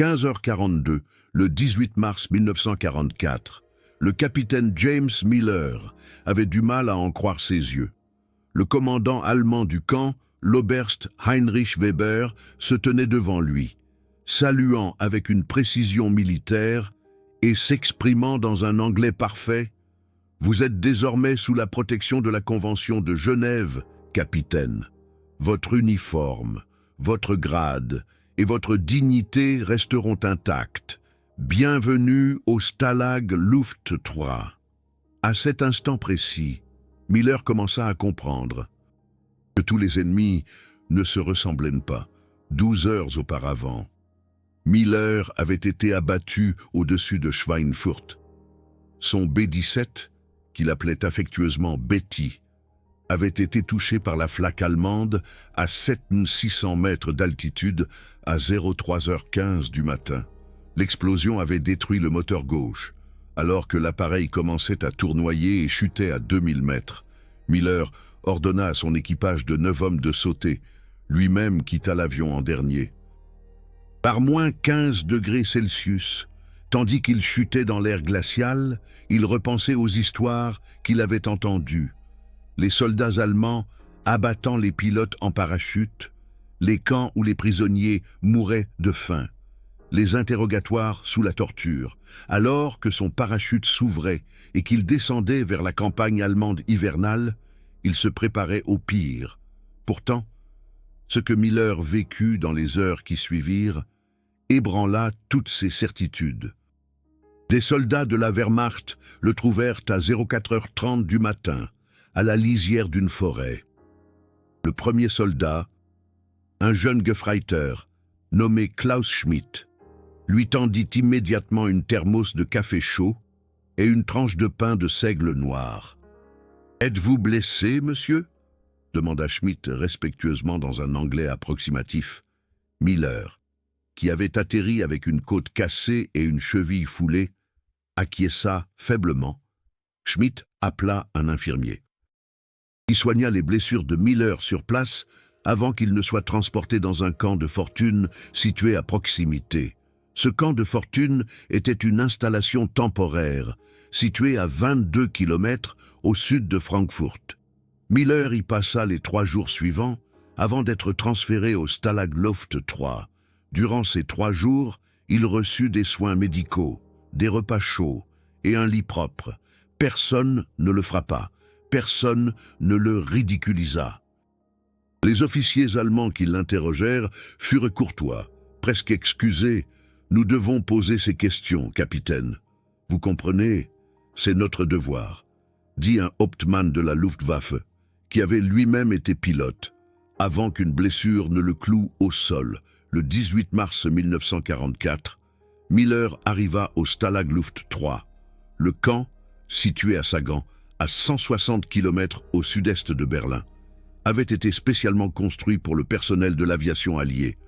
15h42, le 18 mars 1944, le capitaine James Miller avait du mal à en croire ses yeux. Le commandant allemand du camp, l'Oberst Heinrich Weber, se tenait devant lui, saluant avec une précision militaire et s'exprimant dans un anglais parfait. « Vous êtes désormais sous la protection de la Convention de Genève, capitaine. Votre uniforme, votre grade et votre dignité resteront intacts. Bienvenue au Stalag Luft 3. » À cet instant précis, Miller commença à comprendre que tous les ennemis ne se ressemblaient pas. 12 heures auparavant, Miller avait été abattu au-dessus de Schweinfurt. Son B-17, qu'il appelait affectueusement Betty, avait été touché par la flaque allemande à 7600 mètres d'altitude à 03h15 du matin. L'explosion avait détruit le moteur gauche. Alors que l'appareil commençait à tournoyer et chutait à 2000 mètres, Miller ordonna à son équipage de 9 hommes de sauter. Lui-même quitta l'avion en dernier. Par moins 15 degrés Celsius, tandis qu'il chutait dans l'air glacial, il repensait aux histoires qu'il avait entendues. Les soldats allemands abattant les pilotes en parachute, les camps où les prisonniers mouraient de faim, les interrogatoires sous la torture, alors que son parachute s'ouvrait et qu'il descendait vers la campagne allemande hivernale, il se préparait au pire. Pourtant, ce que Miller vécut dans les heures qui suivirent ébranla toutes ses certitudes. Des soldats de la Wehrmacht le trouvèrent à 04h30 du matin, à la lisière d'une forêt. Le premier soldat, un jeune Gefreiter, nommé Klaus Schmidt, lui tendit immédiatement une thermos de café chaud et une tranche de pain de seigle noir. « Êtes-vous blessé, monsieur ?» demanda Schmidt respectueusement dans un anglais approximatif. Miller, qui avait atterri avec une côte cassée et une cheville foulée, acquiesça faiblement. Schmidt appela un infirmier. Il soigna les blessures de Miller sur place avant qu'il ne soit transporté dans un camp de fortune situé à proximité. Ce camp de fortune était une installation temporaire, située à 22 km au sud de Francfort. Miller y passa les 3 jours suivants avant d'être transféré au Stalag Luft 3. Durant ces 3 jours, il reçut des soins médicaux, des repas chauds et un lit propre. Personne ne le frappa, personne ne le ridiculisa. Les officiers allemands qui l'interrogèrent furent courtois, presque excusés. « Nous devons poser ces questions, capitaine. Vous comprenez, c'est notre devoir », dit un Hauptmann de la Luftwaffe, qui avait lui-même été pilote, avant qu'une blessure ne le cloue au sol. Le 18 mars 1944, Miller arriva au Stalag Luft 3. Le camp, situé à Sagan, à 160 km au sud-est de Berlin, avait été spécialement construit pour le personnel de l'aviation alliée.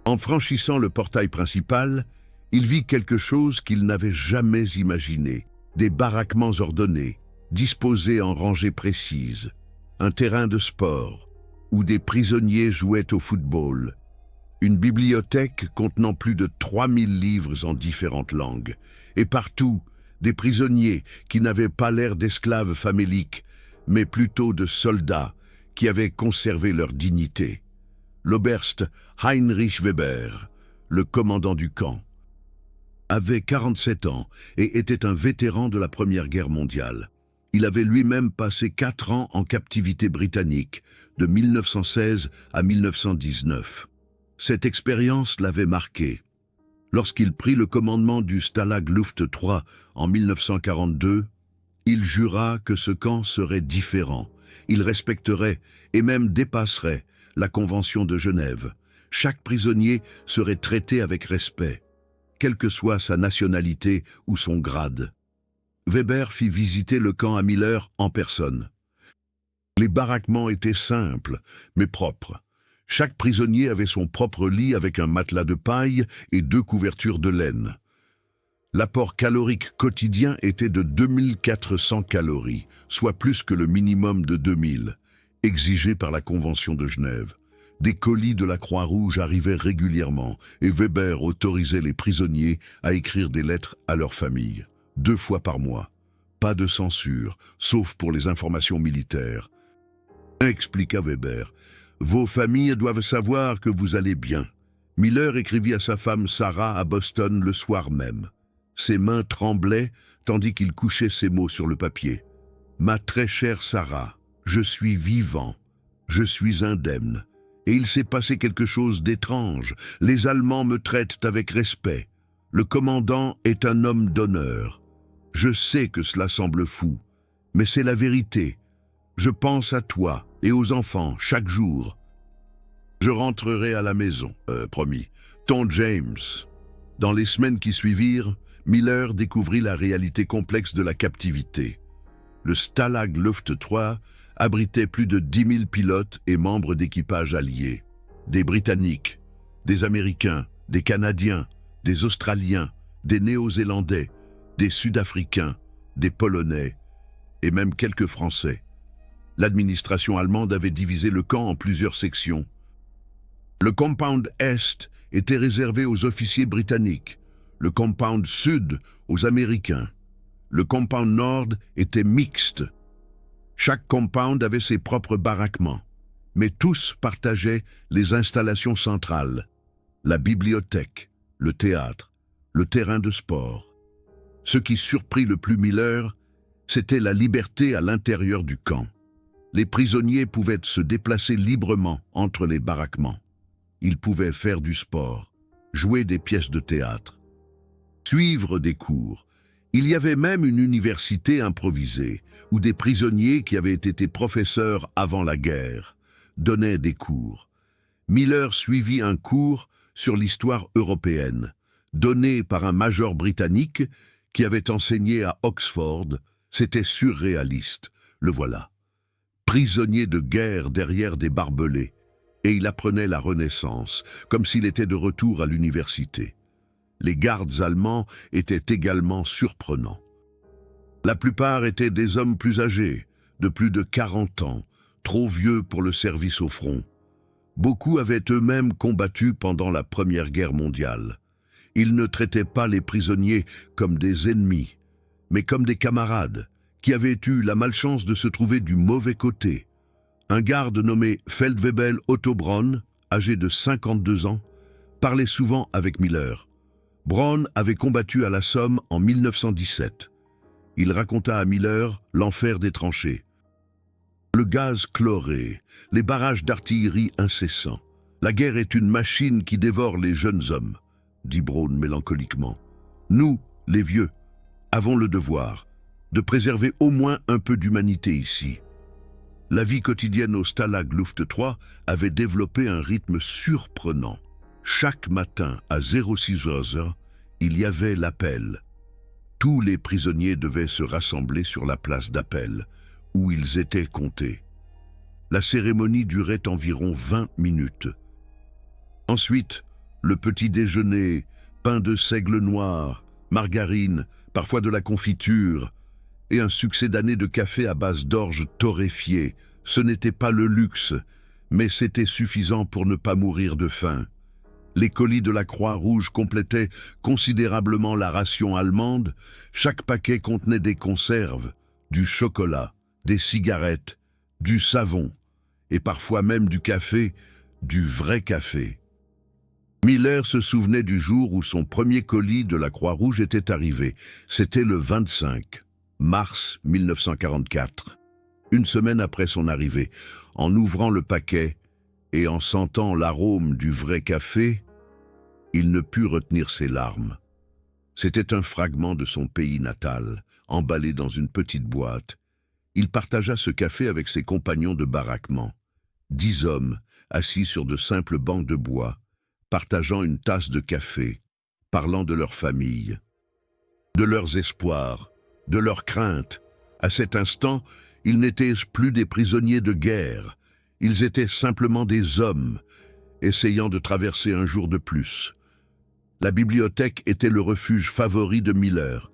En franchissant le portail principal, il vit quelque chose qu'il n'avait jamais imaginé. Des baraquements ordonnés, disposés en rangées précises, un terrain de sport, où des prisonniers jouaient au football, une bibliothèque contenant plus de 3000 livres en différentes langues, et partout, des prisonniers qui n'avaient pas l'air d'esclaves faméliques, mais plutôt de soldats qui avaient conservé leur dignité. L'Oberst Heinrich Weber, le commandant du camp, avait 47 ans et était un vétéran de la Première Guerre mondiale. Il avait lui-même passé 4 ans en captivité britannique, de 1916 à 1919. Cette expérience l'avait marqué. Lorsqu'il prit le commandement du Stalag Luft 3 en 1942, il jura que ce camp serait différent. Il respecterait et même dépasserait la Convention de Genève. Chaque prisonnier serait traité avec respect, quelle que soit sa nationalité ou son grade. Weber fit visiter le camp à Miller en personne. Les baraquements étaient simples, mais propres. Chaque prisonnier avait son propre lit avec un matelas de paille et 2 couvertures de laine. L'apport calorique quotidien était de 2400 calories, soit plus que le minimum de 2000, exigé par la Convention de Genève. Des colis de la Croix-Rouge arrivaient régulièrement et Weber autorisait les prisonniers à écrire des lettres à leur famille, 2 fois par mois. Pas de censure, sauf pour les informations militaires. Expliqua Weber. Vos familles doivent savoir que vous allez bien. Miller écrivit à sa femme Sarah à Boston le soir même. Ses mains tremblaient tandis qu'il couchait ces mots sur le papier. Ma très chère Sarah, je suis vivant, je suis indemne. Et il s'est passé quelque chose d'étrange. Les Allemands me traitent avec respect. Le commandant est un homme d'honneur. Je sais que cela semble fou, mais c'est la vérité. Je pense à toi et aux enfants chaque jour. Je rentrerai à la maison, promis. Ton James. Dans les semaines qui suivirent, Miller découvrit la réalité complexe de la captivité. Le Stalag Luft 3 abritait plus de 10 000 pilotes et membres d'équipage alliés. Des Britanniques, des Américains, des Canadiens, des Australiens, des Néo-Zélandais, des Sud-Africains, des Polonais et même quelques Français. L'administration allemande avait divisé le camp en plusieurs sections. Le compound Est était réservé aux officiers britanniques, le compound Sud aux Américains. Le compound Nord était mixte. Chaque compound avait ses propres baraquements, mais tous partageaient les installations centrales, la bibliothèque, le théâtre, le terrain de sport. Ce qui surprit le plus Miller, c'était la liberté à l'intérieur du camp. Les prisonniers pouvaient se déplacer librement entre les baraquements. Ils pouvaient faire du sport, jouer des pièces de théâtre, suivre des cours. Il y avait même une université improvisée, où des prisonniers qui avaient été professeurs avant la guerre donnaient des cours. Miller suivit un cours sur l'histoire européenne, donné par un major britannique qui avait enseigné à Oxford. C'était surréaliste, le voilà. Prisonnier de guerre derrière des barbelés, et il apprenait la Renaissance, comme s'il était de retour à l'université. Les gardes allemands étaient également surprenants. La plupart étaient des hommes plus âgés, de plus de 40 ans, trop vieux pour le service au front. Beaucoup avaient eux-mêmes combattu pendant la Première Guerre mondiale. Ils ne traitaient pas les prisonniers comme des ennemis, mais comme des camarades, qui avaient eu la malchance de se trouver du mauvais côté. Un garde nommé Feldwebel Otto Braun, âgé de 52 ans, parlait souvent avec Miller. Braun avait combattu à la Somme en 1917. Il raconta à Miller l'enfer des tranchées. Le gaz chloré, les barrages d'artillerie incessants. La guerre est une machine qui dévore les jeunes hommes, dit Braun mélancoliquement. Nous, les vieux, avons le devoir de préserver au moins un peu d'humanité ici. La vie quotidienne au Stalag Luft 3 avait développé un rythme surprenant. Chaque matin à 06h, il y avait l'appel. Tous les prisonniers devaient se rassembler sur la place d'appel, où ils étaient comptés. La cérémonie durait environ 20 minutes. Ensuite, le petit déjeuner, pain de seigle noir, margarine, parfois de la confiture, et un succédané de café à base d'orge torréfiée. Ce n'était pas le luxe, mais c'était suffisant pour ne pas mourir de faim. Les colis de la Croix-Rouge complétaient considérablement la ration allemande. Chaque paquet contenait des conserves, du chocolat, des cigarettes, du savon, et parfois même du café, du vrai café. Miller se souvenait du jour où son premier colis de la Croix-Rouge était arrivé. C'était le 25 mars 1944. Une semaine après son arrivée, en ouvrant le paquet et en sentant l'arôme du vrai café, il ne put retenir ses larmes. C'était un fragment de son pays natal, emballé dans une petite boîte. Il partagea ce café avec ses compagnons de baraquement. 10 hommes, assis sur de simples bancs de bois, partageant une tasse de café, parlant de leur famille, de leurs espoirs, de leurs craintes. À cet instant, ils n'étaient plus des prisonniers de guerre, ils étaient simplement des hommes, essayant de traverser un jour de plus. La bibliothèque était le refuge favori de Miller.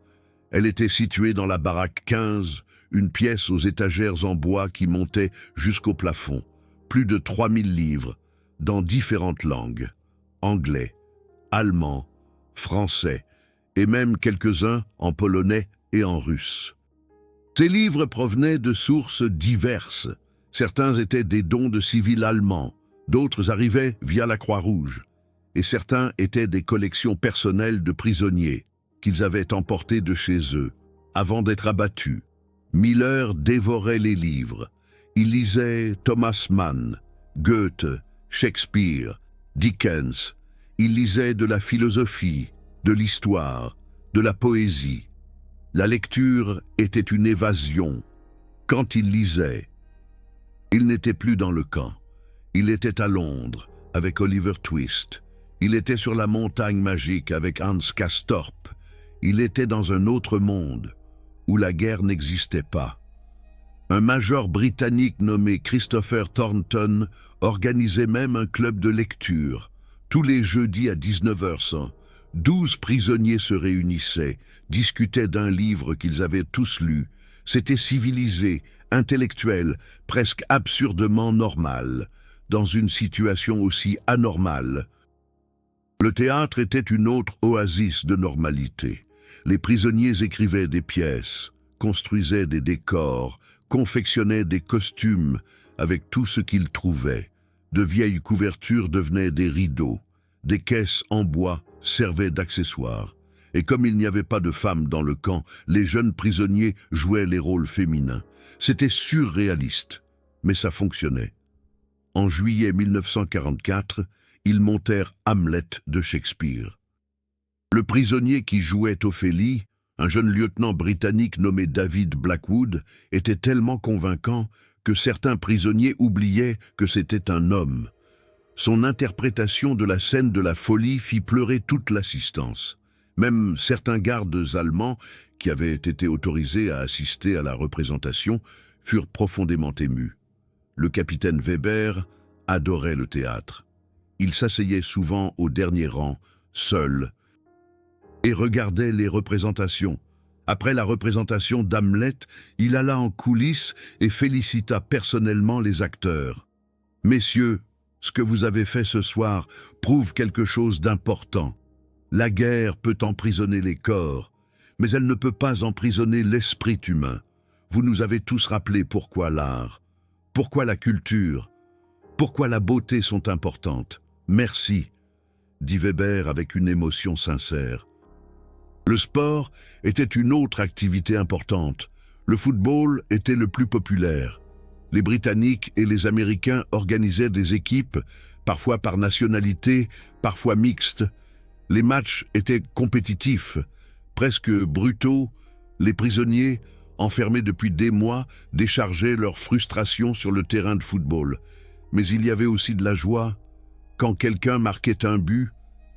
Elle était située dans la baraque 15, une pièce aux étagères en bois qui montait jusqu'au plafond. Plus de 3000 livres, dans différentes langues, anglais, allemand, français, et même quelques-uns en polonais et en russe. Ces livres provenaient de sources diverses. Certains étaient des dons de civils allemands, d'autres arrivaient via la Croix-Rouge, et certains étaient des collections personnelles de prisonniers qu'ils avaient emportés de chez eux, avant d'être abattus. Miller dévorait les livres. Il lisait Thomas Mann, Goethe, Shakespeare, Dickens. Il lisait de la philosophie, de l'histoire, de la poésie. La lecture était une évasion. Quand il lisait, il n'était plus dans le camp. Il était à Londres avec Oliver Twist. Il était sur la montagne magique avec Hans Castorp. Il était dans un autre monde où la guerre n'existait pas. Un major britannique nommé Christopher Thornton organisait même un club de lecture. Tous les jeudis à 19h, 12 prisonniers se réunissaient, discutaient d'un livre qu'ils avaient tous lu. C'était civilisé, intellectuel, presque absurdement normal, dans une situation aussi anormale. Le théâtre était une autre oasis de normalité. Les prisonniers écrivaient des pièces, construisaient des décors, confectionnaient des costumes avec tout ce qu'ils trouvaient. De vieilles couvertures devenaient des rideaux, des caisses en bois servaient d'accessoires. Et comme il n'y avait pas de femmes dans le camp, les jeunes prisonniers jouaient les rôles féminins. C'était surréaliste, mais ça fonctionnait. En juillet 1944, ils montèrent Hamlet de Shakespeare. Le prisonnier qui jouait Ophélie, un jeune lieutenant britannique nommé David Blackwood, était tellement convaincant que certains prisonniers oubliaient que c'était un homme. Son interprétation de la scène de la folie fit pleurer toute l'assistance. Même certains gardes allemands, qui avaient été autorisés à assister à la représentation, furent profondément émus. Le capitaine Weber adorait le théâtre. Il s'asseyait souvent au dernier rang, seul, et regardait les représentations. Après la représentation d'Hamlet, il alla en coulisses et félicita personnellement les acteurs. « Messieurs, ce que vous avez fait ce soir prouve quelque chose d'important. La guerre peut emprisonner les corps, mais elle ne peut pas emprisonner l'esprit humain. Vous nous avez tous rappelé pourquoi l'art, pourquoi la culture, pourquoi la beauté sont importantes. Merci, dit Weber avec une émotion sincère. Le sport était une autre activité importante. Le football était le plus populaire. Les Britanniques et les Américains organisaient des équipes, parfois par nationalité, parfois mixtes. Les matchs étaient compétitifs, presque brutaux. Les prisonniers, enfermés depuis des mois, déchargeaient leur frustration sur le terrain de football. Mais il y avait aussi de la joie. Quand quelqu'un marquait un but,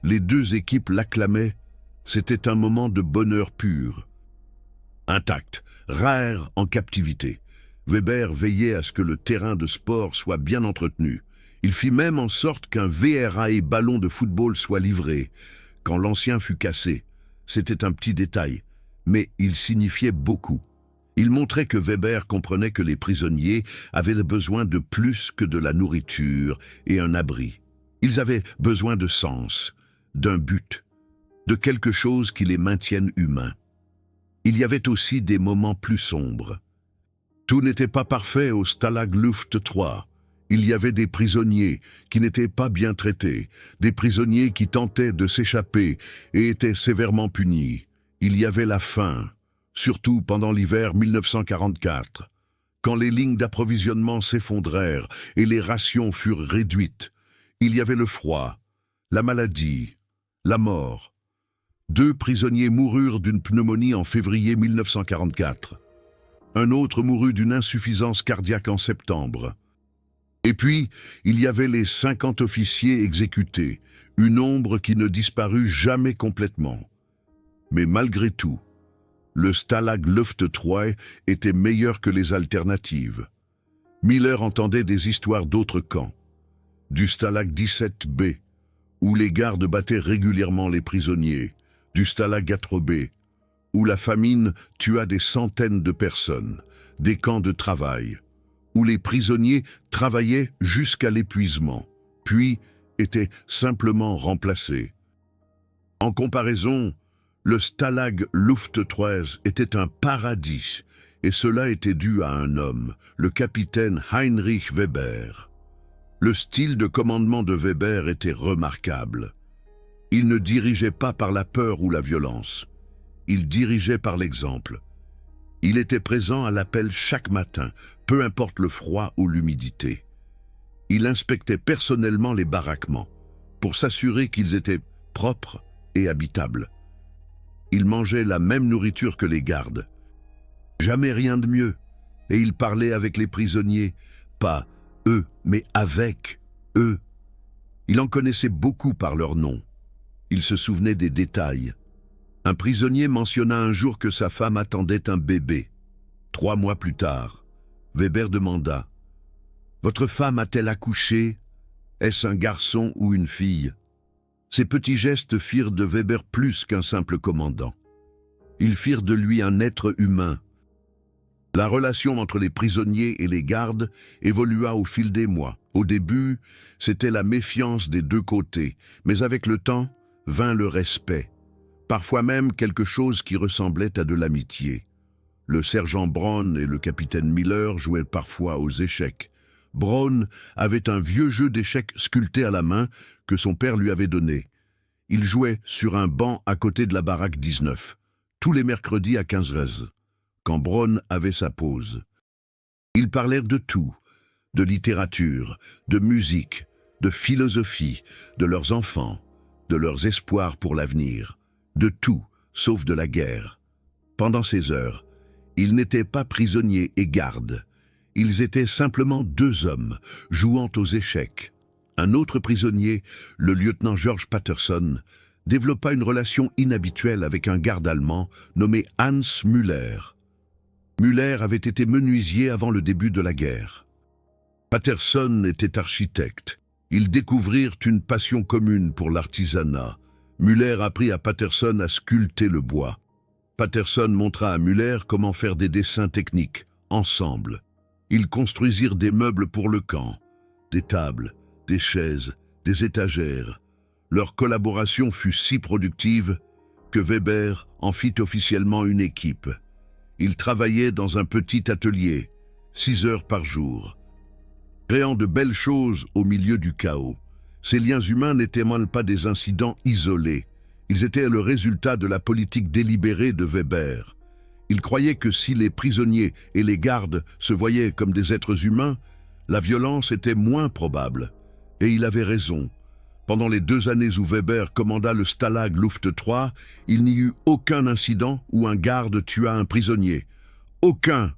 les deux équipes l'acclamaient. C'était un moment de bonheur pur. Intact, rare en captivité. Weber veillait à ce que le terrain de sport soit bien entretenu. Il fit même en sorte qu'un VRA ballon de football soit livré. Quand l'ancien fut cassé, c'était un petit détail, mais il signifiait beaucoup. Il montrait que Weber comprenait que les prisonniers avaient besoin de plus que de la nourriture et un abri. Ils avaient besoin de sens, d'un but, de quelque chose qui les maintienne humains. Il y avait aussi des moments plus sombres. Tout n'était pas parfait au Stalag Luft 3. Il y avait des prisonniers qui n'étaient pas bien traités, des prisonniers qui tentaient de s'échapper et étaient sévèrement punis. Il y avait la faim, surtout pendant l'hiver 1944, quand les lignes d'approvisionnement s'effondrèrent et les rations furent réduites. Il y avait le froid, la maladie, la mort. 2 prisonniers moururent d'une pneumonie en février 1944. Un autre mourut d'une insuffisance cardiaque en septembre. Et puis, il y avait les 50 officiers exécutés, une ombre qui ne disparut jamais complètement. Mais malgré tout, le Stalag Luft 3 était meilleur que les alternatives. Miller entendait des histoires d'autres camps, du Stalag 17B, où les gardes battaient régulièrement les prisonniers, du Stalag 4B, où la famine tua des centaines de personnes, des camps de travail, où les prisonniers travaillaient jusqu'à l'épuisement, puis étaient simplement remplacés. En comparaison, le Stalag Luft 13 était un paradis, et cela était dû à un homme, le capitaine Heinrich Weber. Le style de commandement de Weber était remarquable. Il ne dirigeait pas par la peur ou la violence. Il dirigeait par l'exemple. Il était présent à l'appel chaque matin, peu importe le froid ou l'humidité. Il inspectait personnellement les baraquements, pour s'assurer qu'ils étaient propres et habitables. Il mangeait la même nourriture que les gardes. Jamais rien de mieux, et il parlait avec les prisonniers, pas eux, mais avec eux. Il en connaissait beaucoup par leur nom. Il se souvenait des détails. Un prisonnier mentionna un jour que sa femme attendait un bébé. 3 mois plus tard, Weber demanda « Votre femme a-t-elle accouché? Est-ce un garçon ou une fille ?» Ces petits gestes firent de Weber plus qu'un simple commandant. Ils firent de lui un être humain. La relation entre les prisonniers et les gardes évolua au fil des mois. Au début, c'était la méfiance des deux côtés, mais avec le temps, vint le respect. Parfois même quelque chose qui ressemblait à de l'amitié. Le sergent Brown et le capitaine Miller jouaient parfois aux échecs. Brown avait un vieux jeu d'échecs sculpté à la main que son père lui avait donné. Il jouait sur un banc à côté de la baraque 19, tous les mercredis à 15h, quand Brown avait sa pause. Ils parlèrent de tout, de littérature, de musique, de philosophie, de leurs enfants, de leurs espoirs pour l'avenir, de tout, sauf de la guerre. Pendant ces heures, ils n'étaient pas prisonniers et gardes. Ils étaient simplement 2 hommes, jouant aux échecs. Un autre prisonnier, le lieutenant George Patterson, développa une relation inhabituelle avec un garde allemand nommé Hans Müller. Müller avait été menuisier avant le début de la guerre. Patterson était architecte. Ils découvrirent une passion commune pour l'artisanat. Müller apprit à Patterson à sculpter le bois. Patterson montra à Müller comment faire des dessins techniques, ensemble. Ils construisirent des meubles pour le camp, des tables, des chaises, des étagères. Leur collaboration fut si productive que Weber en fit officiellement une équipe. Ils travaillaient dans un petit atelier, 6 heures par jour, créant de belles choses au milieu du chaos. Ces liens humains n'étaient pas des incidents isolés. Ils étaient le résultat de la politique délibérée de Weber. Il croyait que si les prisonniers et les gardes se voyaient comme des êtres humains, la violence était moins probable. Et il avait raison. Pendant les 2 années où Weber commanda le Stalag Luft 3, il n'y eut aucun incident où un garde tua un prisonnier. Aucun.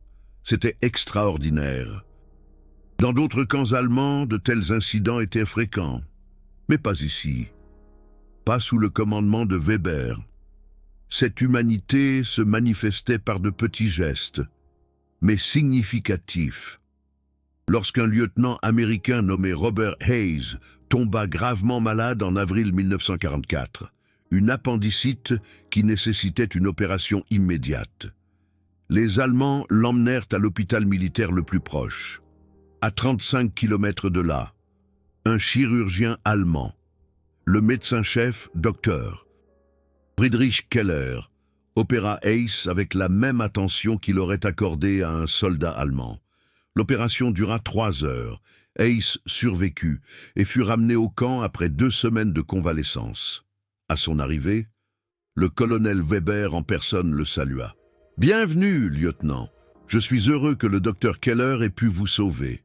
C'était extraordinaire. Dans d'autres camps allemands, de tels incidents étaient fréquents. Mais pas ici. Pas sous le commandement de Weber. Cette humanité se manifestait par de petits gestes, mais significatifs. Lorsqu'un lieutenant américain nommé Robert Hayes tomba gravement malade en avril 1944, une appendicite qui nécessitait une opération immédiate. Les Allemands l'emmenèrent à l'hôpital militaire le plus proche, à 35 km de là. Un chirurgien allemand, le médecin-chef, Dr. Friedrich Keller, opéra Hayes avec la même attention qu'il aurait accordée à un soldat allemand. L'opération dura 3 heures. Hayes survécut et fut ramené au camp après 2 semaines de convalescence. À son arrivée, le colonel Weber en personne le salua. « Bienvenue, lieutenant. Je suis heureux que le docteur Keller ait pu vous sauver. »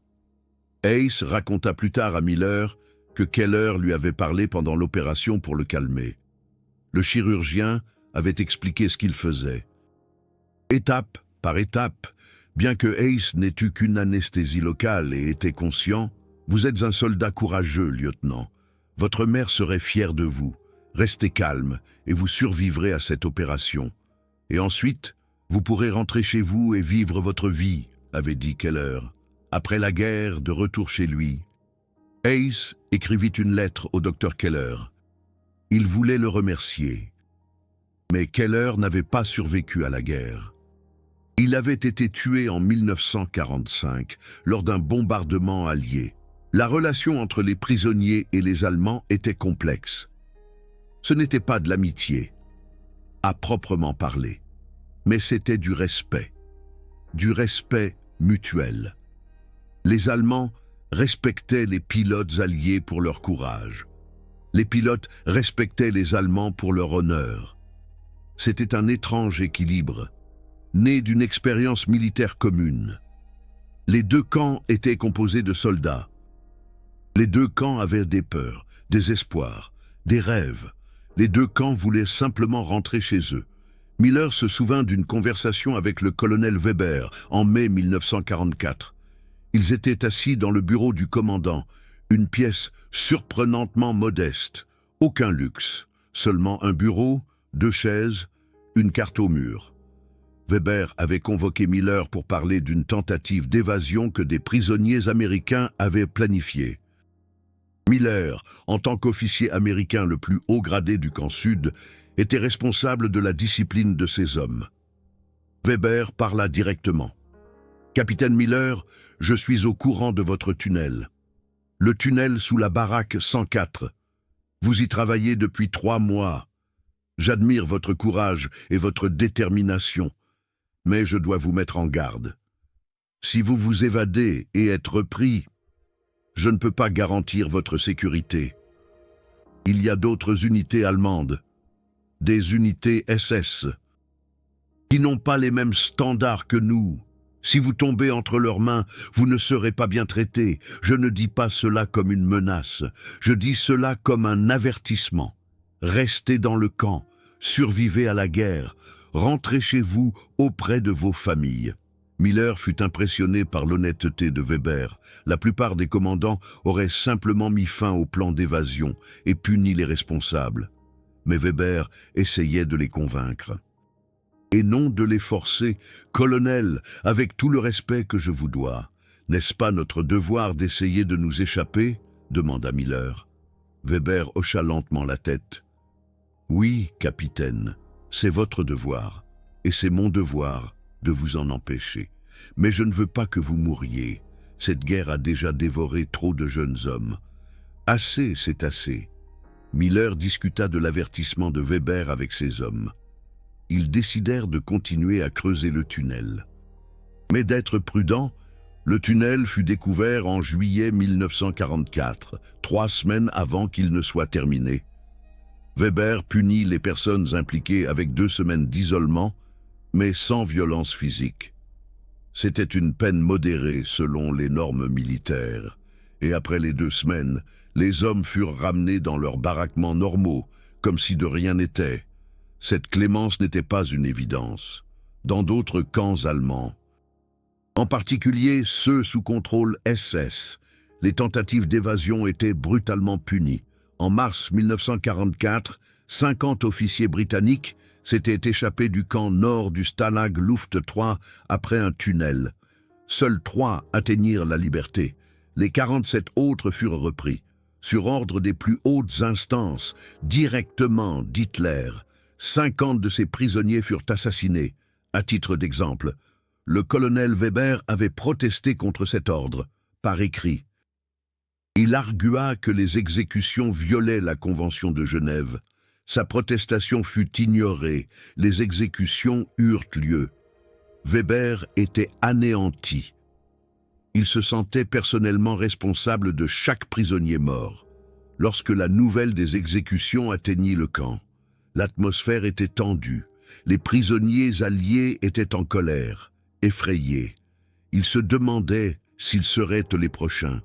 Hayes raconta plus tard à Miller que Keller lui avait parlé pendant l'opération pour le calmer. Le chirurgien avait expliqué ce qu'il faisait. Étape par étape, bien que Hayes n'ait eu qu'une anesthésie locale et était conscient, « Vous êtes un soldat courageux, lieutenant. Votre mère serait fière de vous. Restez calme et vous survivrez à cette opération. Et ensuite, vous pourrez rentrer chez vous et vivre votre vie, » avait dit Keller. Après la guerre, de retour chez lui, Hayes écrivit une lettre au docteur Keller. Il voulait le remercier. Mais Keller n'avait pas survécu à la guerre. Il avait été tué en 1945 lors d'un bombardement allié. La relation entre les prisonniers et les Allemands était complexe. Ce n'était pas de l'amitié, à proprement parler, mais c'était du respect mutuel. Les Allemands respectaient les pilotes alliés pour leur courage. Les pilotes respectaient les Allemands pour leur honneur. C'était un étrange équilibre, né d'une expérience militaire commune. Les deux camps étaient composés de soldats. Les deux camps avaient des peurs, des espoirs, des rêves. Les deux camps voulaient simplement rentrer chez eux. Miller se souvint d'une conversation avec le colonel Weber en mai 1944. Ils étaient assis dans le bureau du commandant, une pièce surprenantement modeste, aucun luxe, seulement un bureau, 2 chaises, une carte au mur. Weber avait convoqué Miller pour parler d'une tentative d'évasion que des prisonniers américains avaient planifiée. Miller, en tant qu'officier américain le plus haut gradé du camp sud, était responsable de la discipline de ses hommes. Weber parla directement. « Capitaine Miller, je suis au courant de votre tunnel. Le tunnel sous la baraque 104. Vous y travaillez depuis 3 mois. J'admire votre courage et votre détermination, mais je dois vous mettre en garde. Si vous vous évadez et êtes repris, je ne peux pas garantir votre sécurité. Il y a d'autres unités allemandes, des unités SS, qui n'ont pas les mêmes standards que nous. Si vous tombez entre leurs mains, vous ne serez pas bien traité. Je ne dis pas cela comme une menace, je dis cela comme un avertissement. Restez dans le camp, survivez à la guerre, rentrez chez vous auprès de vos familles. » Miller fut impressionné par l'honnêteté de Weber. La plupart des commandants auraient simplement mis fin au plan d'évasion et puni les responsables. Mais Weber essayait de les convaincre. Et non de les forcer. « Colonel, avec tout le respect que je vous dois, n'est-ce pas notre devoir d'essayer de nous échapper ?» demanda Miller. Weber hocha lentement la tête. « Oui, capitaine, c'est votre devoir, et c'est mon devoir de vous en empêcher. Mais je ne veux pas que vous mouriez. Cette guerre a déjà dévoré trop de jeunes hommes. Assez, c'est assez. » Miller discuta de l'avertissement de Weber avec ses hommes. Ils décidèrent de continuer à creuser le tunnel. Mais d'être prudents, le tunnel fut découvert en juillet 1944, 3 semaines avant qu'il ne soit terminé. Weber punit les personnes impliquées avec 2 semaines d'isolement, mais sans violence physique. C'était une peine modérée selon les normes militaires, et après les 2 semaines, les hommes furent ramenés dans leurs baraquements normaux, comme si de rien n'était. Cette clémence n'était pas une évidence. Dans d'autres camps allemands, en particulier ceux sous contrôle SS, les tentatives d'évasion étaient brutalement punies. En mars 1944, 50 officiers britanniques s'étaient échappés du camp nord du Stalag Luft III après un tunnel. Seuls 3 atteignirent la liberté. Les 47 autres furent repris. Sur ordre des plus hautes instances, directement d'Hitler, 50 de ces prisonniers furent assassinés. À titre d'exemple, le colonel Weber avait protesté contre cet ordre, par écrit. Il argua que les exécutions violaient la Convention de Genève. Sa protestation fut ignorée, les exécutions eurent lieu. Weber était anéanti. Il se sentait personnellement responsable de chaque prisonnier mort. Lorsque la nouvelle des exécutions atteignit le camp, l'atmosphère était tendue. Les prisonniers alliés étaient en colère, effrayés. Ils se demandaient s'ils seraient les prochains.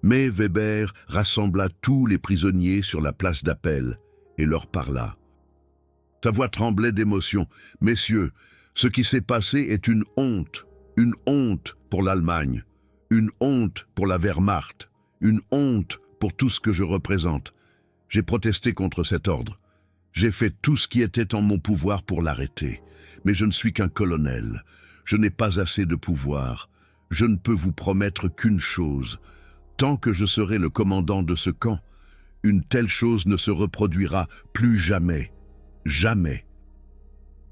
Mais Weber rassembla tous les prisonniers sur la place d'appel et leur parla. Sa voix tremblait d'émotion. « Messieurs, ce qui s'est passé est une honte pour l'Allemagne, une honte pour la Wehrmacht, une honte pour tout ce que je représente. J'ai protesté contre cet ordre. J'ai fait tout ce qui était en mon pouvoir pour l'arrêter. Mais je ne suis qu'un colonel. Je n'ai pas assez de pouvoir. Je ne peux vous promettre qu'une chose. Tant que je serai le commandant de ce camp, une telle chose ne se reproduira plus jamais. Jamais.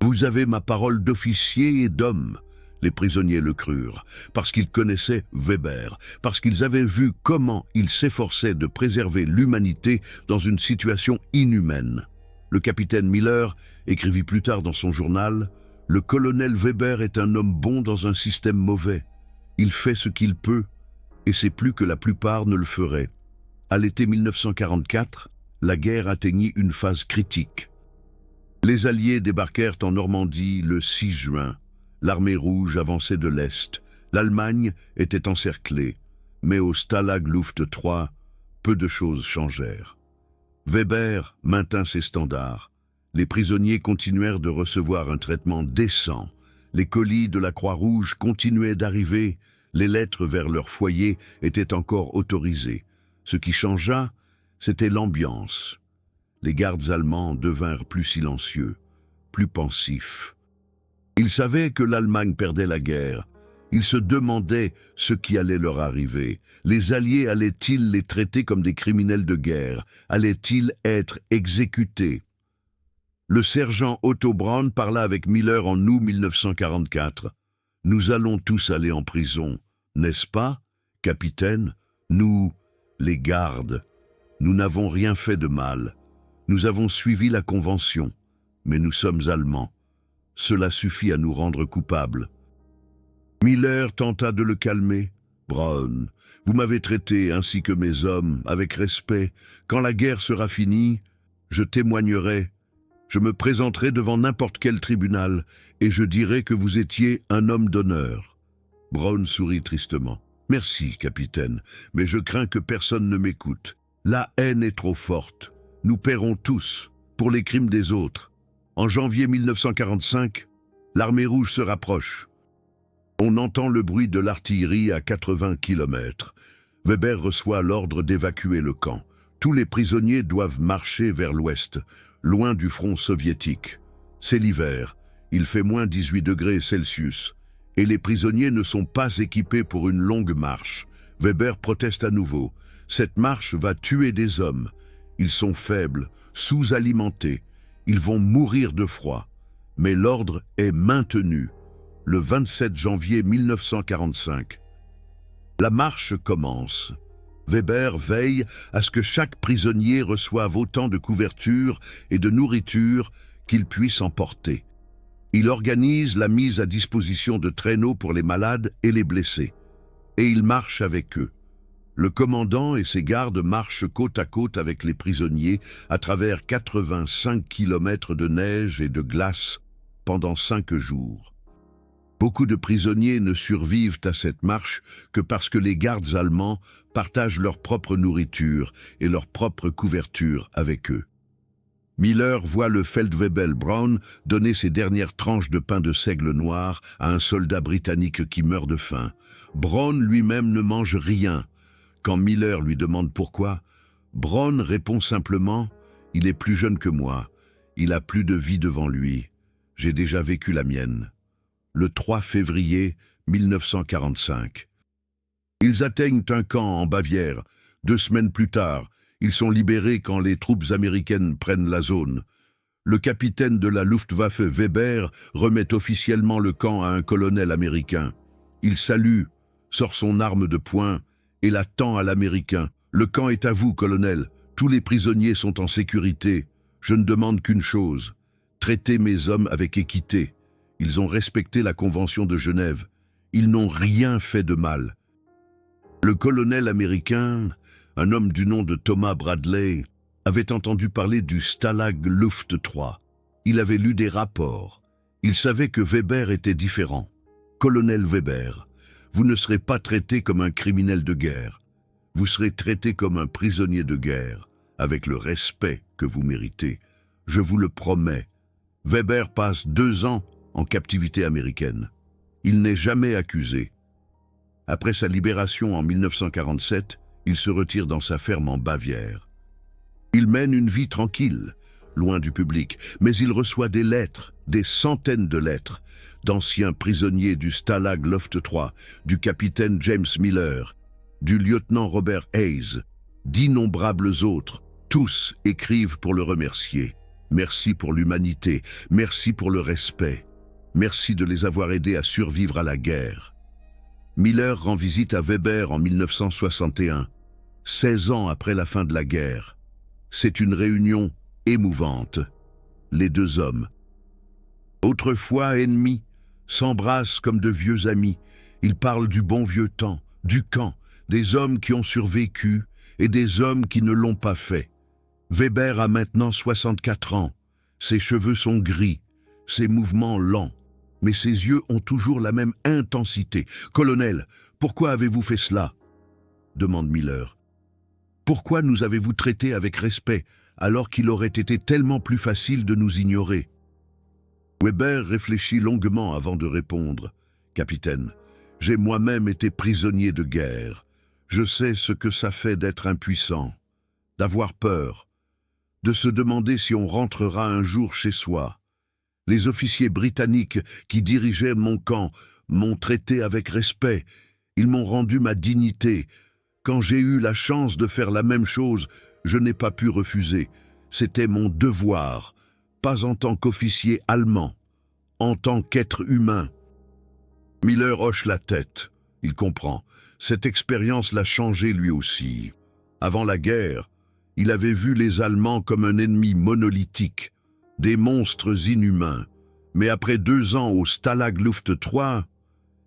Vous avez ma parole d'officier et d'homme. Les prisonniers le crurent, parce qu'ils connaissaient Weber, parce qu'ils avaient vu comment il s'efforçait de préserver l'humanité dans une situation inhumaine. Le capitaine Miller écrivit plus tard dans son journal « Le colonel Weber est un homme bon dans un système mauvais. Il fait ce qu'il peut, et c'est plus que la plupart ne le feraient. » À l'été 1944, la guerre atteignit une phase critique. Les Alliés débarquèrent en Normandie le 6 juin. L'armée rouge avançait de l'Est. L'Allemagne était encerclée. Mais au Stalag Luft 3, peu de choses changèrent. Weber maintint ses standards. Les prisonniers continuèrent de recevoir un traitement décent. Les colis de la Croix-Rouge continuaient d'arriver. Les lettres vers leur foyer étaient encore autorisées. Ce qui changea, c'était l'ambiance. Les gardes allemands devinrent plus silencieux, plus pensifs. Ils savaient que l'Allemagne perdait la guerre. Ils se demandaient ce qui allait leur arriver. Les Alliés allaient-ils les traiter comme des criminels de guerre? Allaient-ils être exécutés? Le sergent Otto Braun parla avec Miller en août 1944. « Nous allons tous aller en prison, n'est-ce pas, capitaine? Nous, les gardes, nous n'avons rien fait de mal. Nous avons suivi la Convention, mais nous sommes Allemands. Cela suffit à nous rendre coupables. » Miller tenta de le calmer. « Braun, vous m'avez traité, ainsi que mes hommes, avec respect. Quand la guerre sera finie, je témoignerai. Je me présenterai devant n'importe quel tribunal et je dirai que vous étiez un homme d'honneur. » Braun sourit tristement. « Merci, capitaine, mais je crains que personne ne m'écoute. La haine est trop forte. Nous paierons tous pour les crimes des autres. » En janvier 1945, l'armée rouge se rapproche. On entend le bruit de l'artillerie à 80 km. Weber reçoit l'ordre d'évacuer le camp. Tous les prisonniers doivent marcher vers l'ouest, loin du front soviétique. C'est l'hiver, il fait moins 18 degrés Celsius, et les prisonniers ne sont pas équipés pour une longue marche. Weber proteste à nouveau. Cette marche va tuer des hommes. Ils sont faibles, sous-alimentés. Ils vont mourir de froid. Mais l'ordre est maintenu. Le 27 janvier 1945. La marche commence. Weber veille à ce que chaque prisonnier reçoive autant de couverture et de nourriture qu'il puisse emporter. Il organise la mise à disposition de traîneaux pour les malades et les blessés. Et il marche avec eux. Le commandant et ses gardes marchent côte à côte avec les prisonniers à travers 85 km de neige et de glace pendant 5 jours. Beaucoup de prisonniers ne survivent à cette marche que parce que les gardes allemands partagent leur propre nourriture et leur propre couverture avec eux. Miller voit le Feldwebel Braun donner ses dernières tranches de pain de seigle noir à un soldat britannique qui meurt de faim. Braun lui-même ne mange rien. Quand Miller lui demande pourquoi, Braun répond simplement « Il est plus jeune que moi. Il a plus de vie devant lui. J'ai déjà vécu la mienne. » Le 3 février 1945. Ils atteignent un camp en Bavière. 2 semaines plus tard, ils sont libérés quand les troupes américaines prennent la zone. Le capitaine de la Luftwaffe Weber remet officiellement le camp à un colonel américain. Il salue, sort son arme de poing et la tend à l'américain. « Le camp est à vous, colonel. Tous les prisonniers sont en sécurité. Je ne demande qu'une chose. Traitez mes hommes avec équité. Ils ont respecté la Convention de Genève. Ils n'ont rien fait de mal. » Le colonel américain, un homme du nom de Thomas Bradley, avait entendu parler du Stalag Luft 3. Il avait lu des rapports. Il savait que Weber était différent. « Colonel Weber, vous ne serez pas traité comme un criminel de guerre. Vous serez traité comme un prisonnier de guerre, avec le respect que vous méritez. Je vous le promets. » Weber passe 2 ans en captivité américaine. Il n'est jamais accusé. Après sa libération en 1947, il se retire dans sa ferme en Bavière. Il mène une vie tranquille, loin du public, mais il reçoit des lettres, des centaines de lettres, d'anciens prisonniers du Stalag Luft 3, du capitaine James Miller, du lieutenant Robert Hayes, d'innombrables autres. Tous écrivent pour le remercier. Merci pour l'humanité, merci pour le respect. Merci de les avoir aidés à survivre à la guerre. Miller rend visite à Weber en 1961, 16 ans après la fin de la guerre. C'est une réunion émouvante. Les deux hommes, autrefois ennemis, s'embrassent comme de vieux amis. Ils parlent du bon vieux temps, du camp, des hommes qui ont survécu et des hommes qui ne l'ont pas fait. Weber a maintenant 64 ans. Ses cheveux sont gris, ses mouvements lents, mais ses yeux ont toujours la même intensité. « Colonel, pourquoi avez-vous fait cela ?» demande Miller. « Pourquoi nous avez-vous traités avec respect alors qu'il aurait été tellement plus facile de nous ignorer ?» Weber réfléchit longuement avant de répondre. « Capitaine, j'ai moi-même été prisonnier de guerre. Je sais ce que ça fait d'être impuissant, d'avoir peur, de se demander si on rentrera un jour chez soi. Les officiers britanniques qui dirigeaient mon camp m'ont traité avec respect. Ils m'ont rendu ma dignité. Quand j'ai eu la chance de faire la même chose, je n'ai pas pu refuser. C'était mon devoir, pas en tant qu'officier allemand, en tant qu'être humain. » Miller hoche la tête. Il comprend. Cette expérience l'a changé lui aussi. Avant la guerre, il avait vu les Allemands comme un ennemi monolithique, des monstres inhumains. Mais après 2 ans au Stalag Luft 3,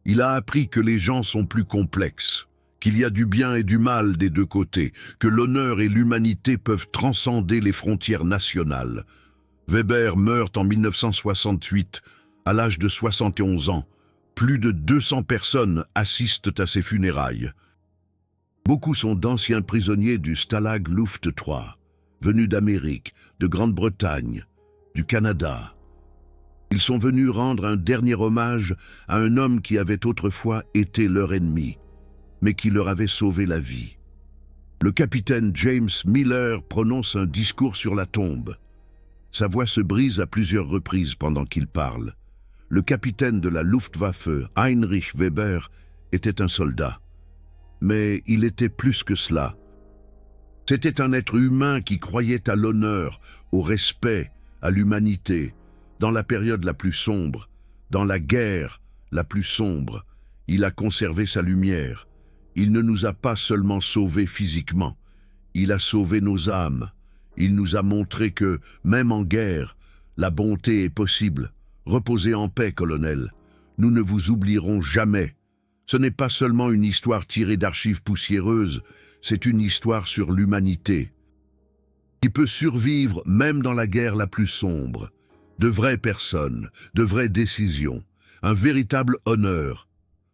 il a appris que les gens sont plus complexes, qu'il y a du bien et du mal des deux côtés, que l'honneur et l'humanité peuvent transcender les frontières nationales. Weber meurt en 1968, à l'âge de 71 ans. Plus de 200 personnes assistent à ses funérailles. Beaucoup sont d'anciens prisonniers du Stalag Luft 3, venus d'Amérique, de Grande-Bretagne, du Canada. Ils sont venus rendre un dernier hommage à un homme qui avait autrefois été leur ennemi, mais qui leur avait sauvé la vie. Le capitaine James Miller prononce un discours sur la tombe. Sa voix se brise à plusieurs reprises pendant qu'il parle. Le capitaine de la Luftwaffe, Heinrich Weber, était un soldat. Mais il était plus que cela. C'était un être humain qui croyait à l'honneur, au respect, à l'humanité, dans la période la plus sombre, dans la guerre la plus sombre. Il a conservé sa lumière. Il ne nous a pas seulement sauvés physiquement, il a sauvé nos âmes. Il nous a montré que, même en guerre, la bonté est possible. Reposez en paix, colonel. Nous ne vous oublierons jamais. Ce n'est pas seulement une histoire tirée d'archives poussiéreuses, c'est une histoire sur l'humanité, qui peut survivre même dans la guerre la plus sombre. De vraies personnes, de vraies décisions, un véritable honneur.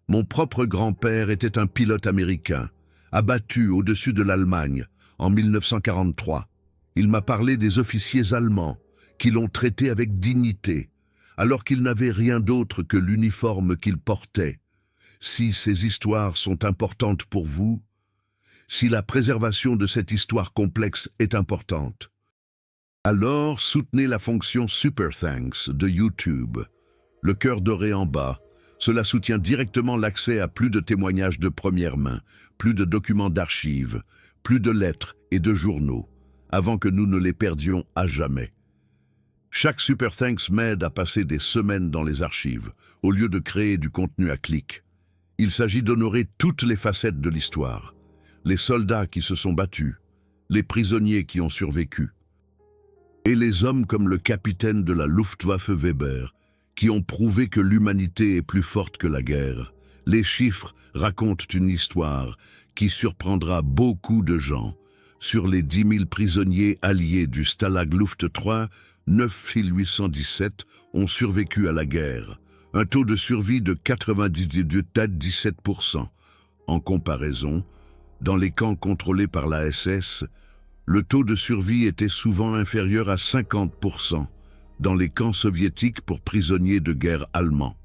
Mon propre grand-père était un pilote américain, abattu au-dessus de l'Allemagne en 1943. Il m'a parlé des officiers allemands qui l'ont traité avec dignité, alors qu'il n'avait rien d'autre que l'uniforme qu'il portait. Si ces histoires sont importantes pour vous, si la préservation de cette histoire complexe est importante, alors soutenez la fonction Super Thanks de YouTube. Le cœur doré en bas, cela soutient directement l'accès à plus de témoignages de première main, plus de documents d'archives, plus de lettres et de journaux, avant que nous ne les perdions à jamais. Chaque Super Thanks m'aide à passer des semaines dans les archives, au lieu de créer du contenu à clic. Il s'agit d'honorer toutes les facettes de l'histoire. Les soldats qui se sont battus, les prisonniers qui ont survécu, et les hommes comme le capitaine de la Luftwaffe Weber, qui ont prouvé que l'humanité est plus forte que la guerre. Les chiffres racontent une histoire qui surprendra beaucoup de gens. Sur les 10 000 prisonniers alliés du Stalag Luft 3, 9 817 ont survécu à la guerre. Un taux de survie de 97%. En comparaison, dans les camps contrôlés par la SS, le taux de survie était souvent inférieur à 50% dans les camps soviétiques pour prisonniers de guerre allemands.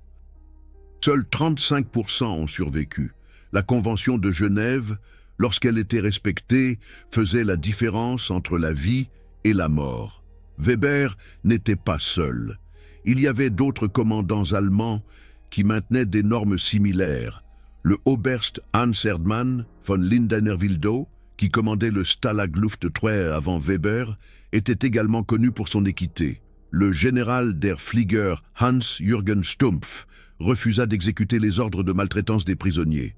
Seuls 35% ont survécu. La Convention de Genève, lorsqu'elle était respectée, faisait la différence entre la vie et la mort. Weber n'était pas seul. Il y avait d'autres commandants allemands qui maintenaient des normes similaires. Le Oberst Hans Erdmann von Lindener-Wildow, qui commandait le Stalag Luft 3 avant Weber, était également connu pour son équité. le général der Flieger Hans-Jürgen Stumpf refusa d'exécuter les ordres de maltraitance des prisonniers.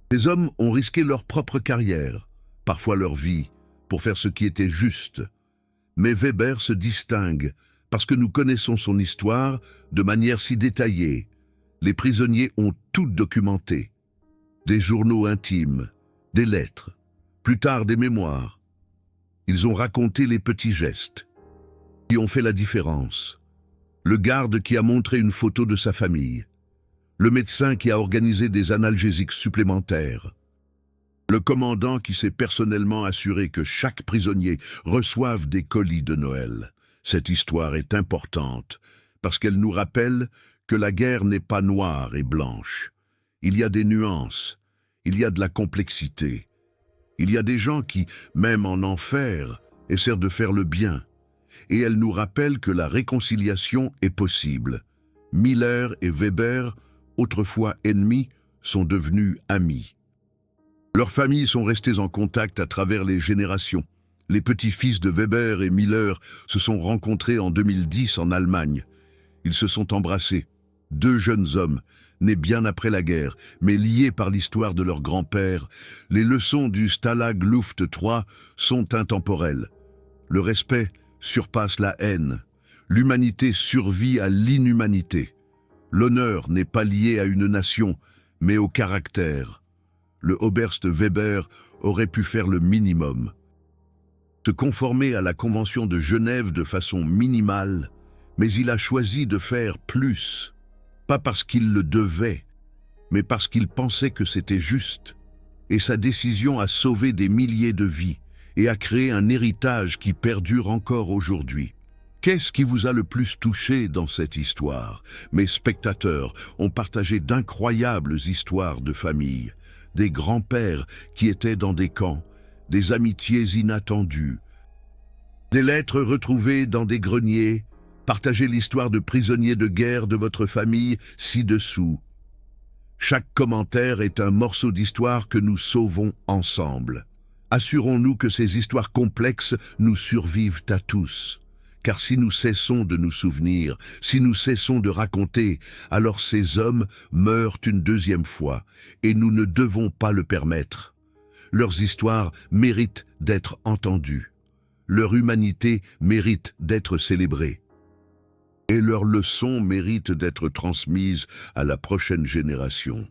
Ces hommes ont risqué leur propre carrière, parfois leur vie, pour faire ce qui était juste. Mais Weber se distingue parce que nous connaissons son histoire de manière si détaillée. Les prisonniers ont tout documenté. Des journaux intimes, des lettres, plus tard des mémoires. Ils ont raconté les petits gestes qui ont fait la différence. Le garde qui a montré une photo de sa famille. Le médecin qui a organisé des analgésiques supplémentaires. Le commandant qui s'est personnellement assuré que chaque prisonnier reçoive des colis de Noël. Cette histoire est importante parce qu'elle nous rappelle que la guerre n'est pas noire et blanche. Il y a des nuances, il y a de la complexité. Il y a des gens qui, même en enfer, essaient de faire le bien. Et elle nous rappelle que la réconciliation est possible. Miller et Weber, autrefois ennemis, sont devenus amis. Leurs familles sont restées en contact à travers les générations. Les petits-fils de Weber et Miller se sont rencontrés en 2010 en Allemagne. Ils se sont embrassés. Deux jeunes hommes, nés bien après la guerre, mais liés par l'histoire de leur grand-père. Les leçons du Stalag Luft 3 sont intemporelles. Le respect surpasse la haine. L'humanité survit à l'inhumanité. L'honneur n'est pas lié à une nation, mais au caractère. Le Oberst Weber aurait pu faire le minimum. Se conformer à la Convention de Genève de façon minimale, mais il a choisi de faire plus. Pas parce qu'il le devait, mais parce qu'il pensait que c'était juste. Et sa décision a sauvé des milliers de vies et a créé un héritage qui perdure encore aujourd'hui. Qu'est-ce qui vous a le plus touché dans cette histoire? Mes spectateurs ont partagé d'incroyables histoires de famille, des grands-pères qui étaient dans des camps, des amitiés inattendues, des lettres retrouvées dans des greniers. Partagez l'histoire de prisonniers de guerre de votre famille ci-dessous. Chaque commentaire est un morceau d'histoire que nous sauvons ensemble. Assurons-nous que ces histoires complexes nous survivent à tous. Car si nous cessons de nous souvenir, si nous cessons de raconter, alors ces hommes meurent une deuxième fois, et nous ne devons pas le permettre. Leurs histoires méritent d'être entendues. Leur humanité mérite d'être célébrée. Et leurs leçons méritent d'être transmises à la prochaine génération.